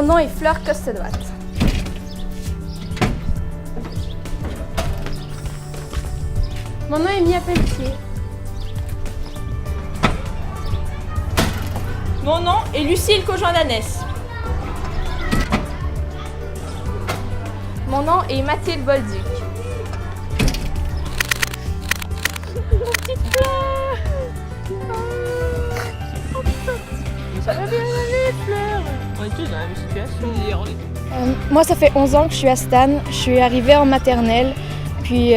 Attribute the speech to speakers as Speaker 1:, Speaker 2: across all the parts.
Speaker 1: Mon nom est Fleur Costenoite. Mon nom est Mia Pelletier.
Speaker 2: Mon nom est Lucille Cojouan-Danès.
Speaker 1: Mon nom est Mathilde Bolduc.
Speaker 3: Mon petit Fleur. Ça va bien aller, Fleur.
Speaker 2: On est tous dans la même situation.
Speaker 4: Moi, ça fait 11 ans que je suis à Stan. Je suis arrivée en maternelle. Puis,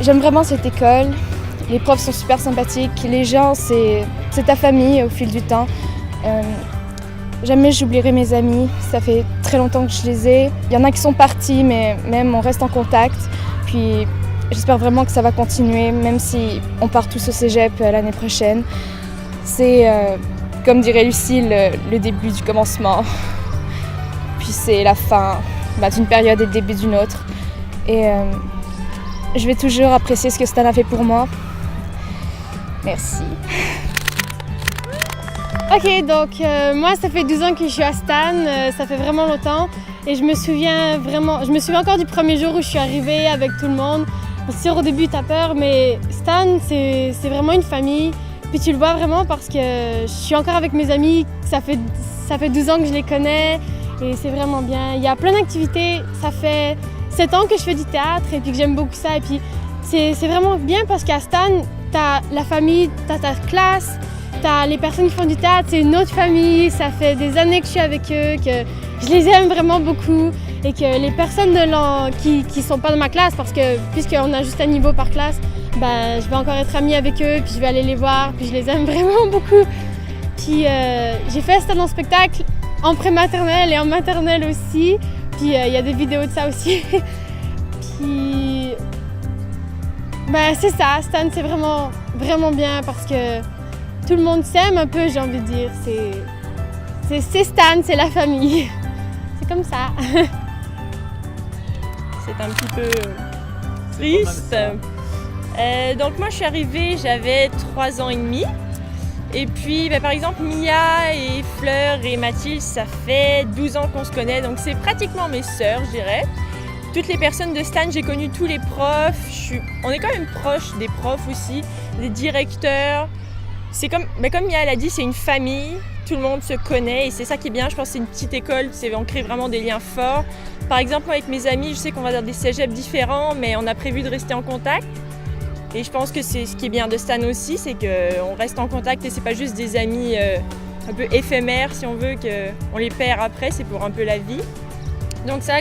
Speaker 4: j'aime vraiment cette école. Les profs sont super sympathiques. Les gens, c'est ta famille au fil du temps. Jamais j'oublierai mes amis. Ça fait très longtemps que je les ai. Il y en a qui sont partis, mais même on reste en contact. Puis, j'espère vraiment que ça va continuer, même si on part tous au cégep l'année prochaine. C'est, comme dirait Lucille, le début du commencement. Puis c'est la fin d'une période et le début d'une autre. Et je vais toujours apprécier ce que Stan a fait pour moi. Merci.
Speaker 3: Ok, donc moi ça fait 12 ans que je suis à Stan, ça fait vraiment longtemps. Et je me souviens encore du premier jour où je suis arrivée avec tout le monde. Bien sûr, au début, t'as peur, mais Stan, c'est vraiment une famille. Puis tu le vois vraiment parce que je suis encore avec mes amis. Ça fait 12 ans que je les connais et c'est vraiment bien. Il y a plein d'activités. Ça fait 7 ans que je fais du théâtre et puis que j'aime beaucoup ça. Et puis c'est vraiment bien parce qu'à Stan, t'as la famille, t'as ta classe, t'as les personnes qui font du théâtre. C'est une autre famille. Ça fait des années que je suis avec eux, que je les aime vraiment beaucoup. Et que les personnes qui sont pas dans ma classe, parce que puisqu'on a juste un niveau par classe, je vais encore être amie avec eux, puis je vais aller les voir, puis je les aime vraiment beaucoup. Puis j'ai fait Stan en spectacle en pré-maternelle et en maternelle aussi, puis il y a des vidéos de ça aussi. Puis c'est ça, Stan c'est vraiment, vraiment bien parce que tout le monde s'aime un peu, j'ai envie de dire. C'est Stan, c'est la famille. C'est comme ça.
Speaker 2: C'est un petit peu triste. Donc moi je suis arrivée, j'avais 3 ans et demi. Et puis par exemple Mia et Fleur et Mathilde, ça fait 12 ans qu'on se connaît. Donc c'est pratiquement mes sœurs, je dirais. Toutes les personnes de Stan, j'ai connu tous les profs. On est quand même proches des profs aussi, des directeurs. C'est comme Mia l'a dit, c'est une famille. Tout le monde se connaît et c'est ça qui est bien. Je pense que c'est une petite école, on crée vraiment des liens forts. Par exemple, moi, avec mes amis, je sais qu'on va dans des cégeps différents, mais on a prévu de rester en contact. Et je pense que c'est ce qui est bien de Stan aussi, c'est qu'on reste en contact et c'est pas juste des amis un peu éphémères, si on veut, qu'on les perd après, c'est pour un peu la vie. Donc ça,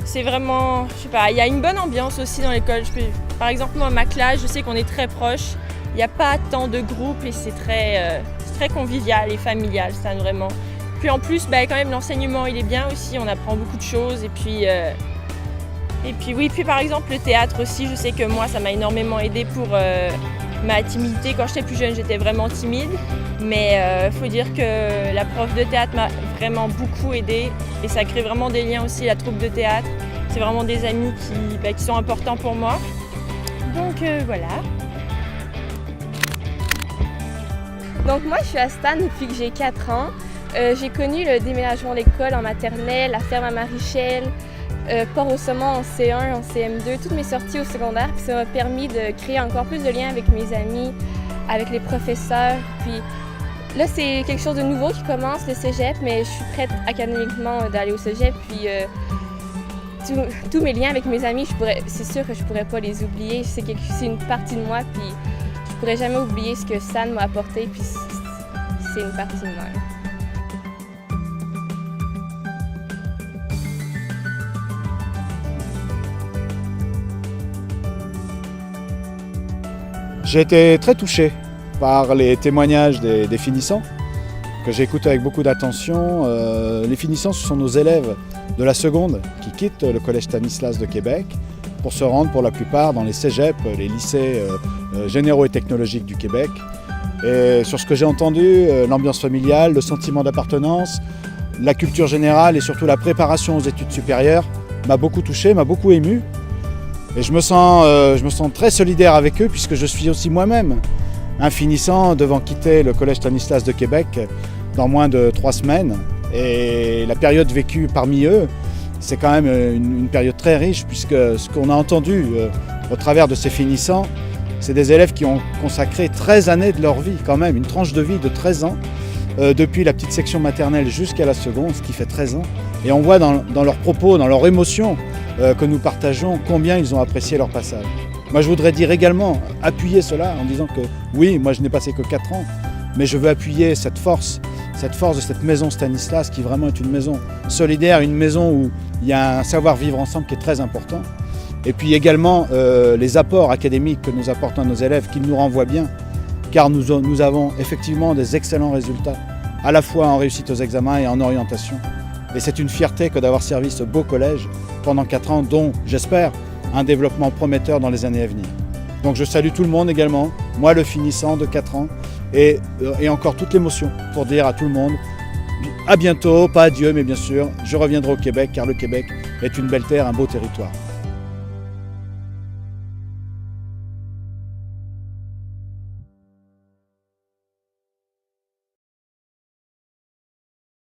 Speaker 2: c'est vraiment, je sais pas, il y a une bonne ambiance aussi dans l'école. Par exemple, moi, ma classe, je sais qu'on est très proches. Il n'y a pas tant de groupes et c'est très convivial et familial, Stan, vraiment. Puis en plus, quand même, l'enseignement, il est bien aussi, on apprend beaucoup de choses. Et puis par exemple, le théâtre aussi, je sais que moi, ça m'a énormément aidé pour ma timidité. Quand j'étais plus jeune, j'étais vraiment timide. Mais il faut dire que la prof de théâtre m'a vraiment beaucoup aidée. Et ça crée vraiment des liens aussi, la troupe de théâtre. C'est vraiment des amis qui sont importants pour moi. Donc voilà.
Speaker 1: Donc moi, je suis à Stan depuis que j'ai 4 ans. J'ai connu le déménagement de l'école en maternelle, la ferme à Marichel, Port-au-Saumon en C1, en CM2, toutes mes sorties au secondaire. Puis ça m'a permis de créer encore plus de liens avec mes amis, avec les professeurs. Puis là, c'est quelque chose de nouveau qui commence, le cégep, mais je suis prête académiquement d'aller au cégep. Puis tous mes liens avec mes amis, c'est sûr que je pourrais pas les oublier. C'est une partie de moi, puis je pourrais jamais oublier ce que Stan m'a apporté, puis c'est une partie de moi.
Speaker 5: J'ai été très touché par les témoignages des finissants, que j'écoute avec beaucoup d'attention. Les finissants, ce sont nos élèves de la seconde qui quittent le Collège Stanislas de Québec pour se rendre pour la plupart dans les cégeps, les lycées généraux et technologiques du Québec. Et sur ce que j'ai entendu, l'ambiance familiale, le sentiment d'appartenance, la culture générale et surtout la préparation aux études supérieures m'a beaucoup touché, m'a beaucoup ému. Et je me sens très solidaire avec eux puisque je suis aussi moi-même un finissant devant quitter le Collège Stanislas de Québec dans moins de 3 semaines. Et la période vécue parmi eux, c'est quand même une période très riche, puisque ce qu'on a entendu au travers de ces finissants, c'est des élèves qui ont consacré 13 années de leur vie, quand même, une tranche de vie de 13 ans, depuis la petite section maternelle jusqu'à la seconde, ce qui fait 13 ans. Et on voit dans leurs propos, dans leurs émotions que nous partageons, combien ils ont apprécié leur passage. Moi, je voudrais dire également, appuyer cela en disant que oui, moi je n'ai passé que 4 ans, mais je veux appuyer cette force de cette maison Stanislas, qui vraiment est une maison solidaire, une maison où il y a un savoir-vivre ensemble qui est très important. Et puis également les apports académiques que nous apportons à nos élèves, qui nous renvoient bien, car nous avons effectivement des excellents résultats, à la fois en réussite aux examens et en orientation. Et c'est une fierté que d'avoir servi ce beau collège pendant 4 ans, dont, j'espère, un développement prometteur dans les années à venir. Donc je salue tout le monde également, moi le finissant de 4 ans, et encore toute l'émotion pour dire à tout le monde à bientôt, pas adieu, mais bien sûr, je reviendrai au Québec, car le Québec est une belle terre, un beau territoire.